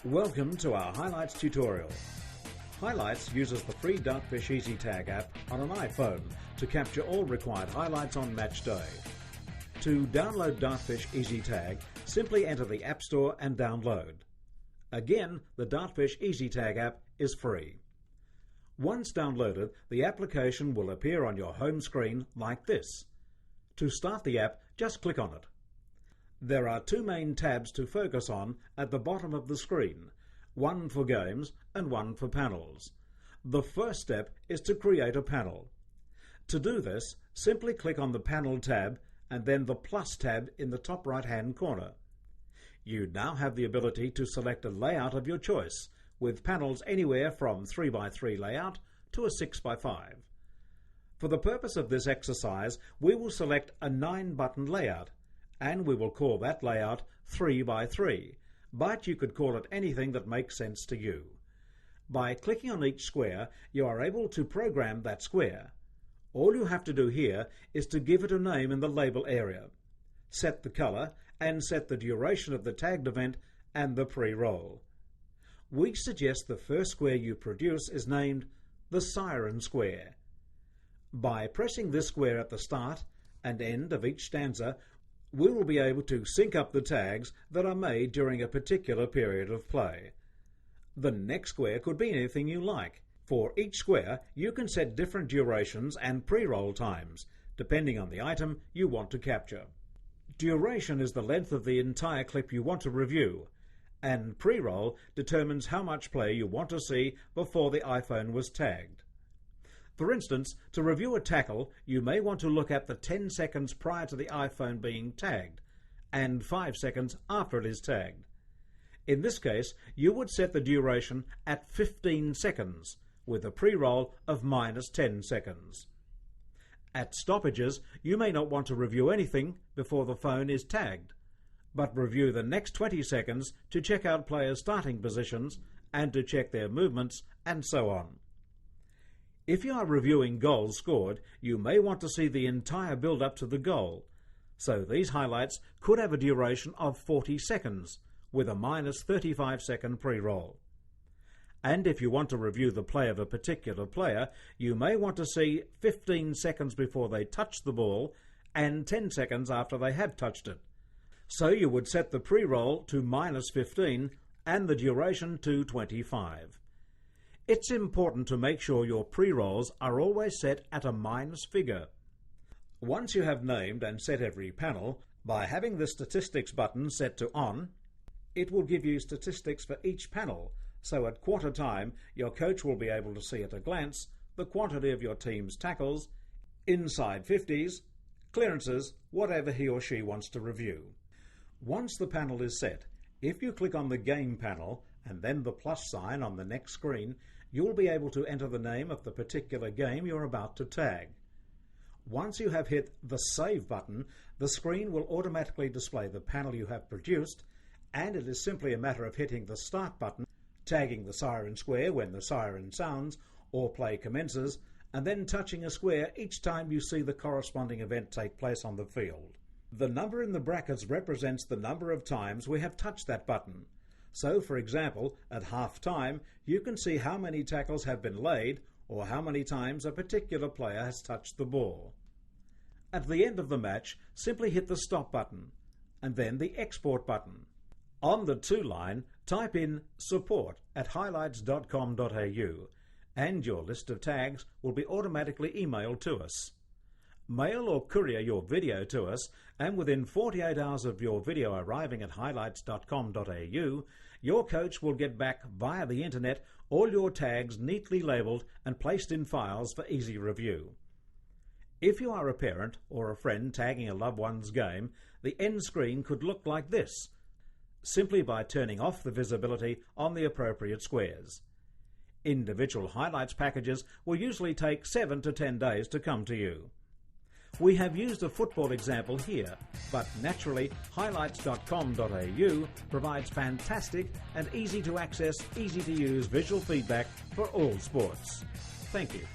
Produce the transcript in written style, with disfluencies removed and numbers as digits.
Welcome to our Highlights tutorial. Highlights uses the free Dartfish Easytag app on an iPhone to capture all required highlights on match day. To download Dartfish Easytag, simply enter the App Store and download. Again, the Dartfish Easytag app is free. Once downloaded, the application will appear on your home screen like this. To start the app, just click on it. There are two main tabs to focus on at the bottom of the screen, one for games and one for panels. The first step is to create a panel. To do this, simply click on the Panel tab and then the Plus tab in the top right-hand corner. You now have the ability to select a layout of your choice, with panels anywhere from 3x3 layout to a 6x5. For the purpose of this exercise, we will select a 9-button layout, and we will call that layout 3x3, but you could call it anything that makes sense to you. By clicking on each square, you are able to program that square. All you have to do here is to give it a name in the label area, set the color, and set the duration of the tagged event and the pre-roll. We suggest the first square you produce is named the Siren Square. By pressing this square at the start and end of each stanza, we will be able to sync up the tags that are made during a particular period of play. The next square could be anything you like. For each square, you can set different durations and pre-roll times, depending on the item you want to capture. Duration is the length of the entire clip you want to review, and pre-roll determines how much play you want to see before the iPhone was tagged. For instance, to review a tackle, you may want to look at the 10 seconds prior to the iPhone being tagged, and 5 seconds after it is tagged. In this case, you would set the duration at 15 seconds, with a pre-roll of -10 seconds. At stoppages, you may not want to review anything before the phone is tagged, but review the next 20 seconds to check out players' starting positions and to check their movements, and so on. If you are reviewing goals scored, you may want to see the entire build-up to the goal, so these highlights could have a duration of 40 seconds, with a -35-second pre-roll. And if you want to review the play of a particular player, you may want to see 15 seconds before they touch the ball and 10 seconds after they have touched it. So you would set the pre-roll to -15 and the duration to 25. It's important to make sure your pre-rolls are always set at a minus figure. Once you have named and set every panel, by having the Statistics button set to On, it will give you statistics for each panel, so at quarter time your coach will be able to see at a glance the quantity of your team's tackles, inside 50s, clearances, whatever he or she wants to review. Once the panel is set, if you click on the Game panel and then the plus sign on the next screen, you'll be able to enter the name of the particular game you're about to tag. Once you have hit the Save button, the screen will automatically display the panel you have produced, and it is simply a matter of hitting the Start button, tagging the siren square when the siren sounds or play commences, and then touching a square each time you see the corresponding event take place on the field. The number in the brackets represents the number of times we have touched that button. So, for example, at half-time, you can see how many tackles have been laid or how many times a particular player has touched the ball. At the end of the match, simply hit the Stop button and then the Export button. On the To line, type in support@highlights.com.au and your list of tags will be automatically emailed to us. Mail or courier your video to us, and within 48 hours of your video arriving at highlights.com.au, your coach will get back via the internet all your tags neatly labelled and placed in files for easy review. If you are a parent or a friend tagging a loved one's game, the end screen could look like this, simply by turning off the visibility on the appropriate squares. Individual highlights packages will usually take 7 to 10 days to come to you. We have used a football example here, but naturally highlights.com.au provides fantastic and easy to access, easy to use visual feedback for all sports. Thank you.